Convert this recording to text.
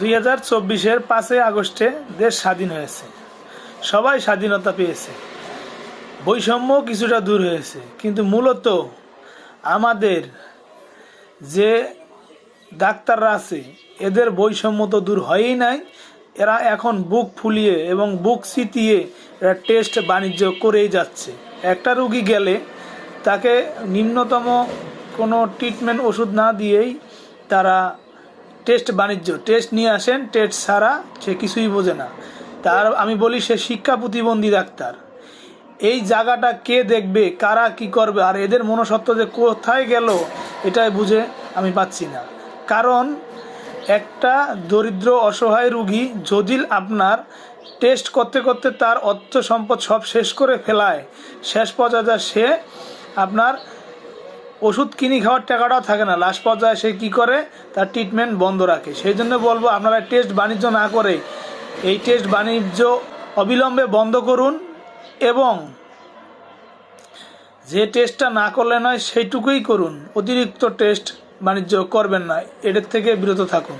2024-এর 5 আগস্টে দেশ স্বাধীন হয়েছে, সবাই স্বাধীনতা পেয়েছে, বৈষম্য কিছুটা দূর হয়েছে, কিন্তু মূলত আমাদের যে ডাক্তাররা আছে এদের বৈষম্য তো দূর হয়ই নাই। এরা এখন বুক ফুলিয়ে এবং বুক চিতিয়ে এরা টেস্ট বাণিজ্য করেই যাচ্ছে। একটা রুগী গেলে তাকে নিম্নতম কোনো ট্রিটমেন্ট ওষুধ না দিয়েই তারা টেস্ট নিয়ে আসেন, টেস্ট ছাড়া সে কিছুই বোঝে না। তার আমি বলি সে শিক্ষা প্রতিবন্ধী ডাক্তার। এই জায়গাটা কে দেখবে, কারা কি করবে, আর এদের মনসত্ব যে কোথায় গেল এটাই বুঝে আমি পাচ্ছি না। কারণ একটা দরিদ্র অসহায় রুগী যদি আপনার টেস্ট করতে করতে তার অর্থ সম্পদ সব শেষ করে ফেলায়, শেষ পর্যায়ে সে আপনার ওষুধ কিনে খাওয়ার টাকাটাও থাকে না, লাস্ট পর্যায়ে সে কী করে, তার ট্রিটমেন্ট বন্ধ রাখে। সেই জন্য বলবো আপনারা টেস্ট বাণিজ্য না করে এই টেস্ট বাণিজ্য অবিলম্বে বন্ধ করুন, এবং যে টেস্টটা না করলে নয় সেইটুকুই করুন। অতিরিক্ত টেস্ট বাণিজ্য করবেন না, এদের থেকে বিরত থাকুন।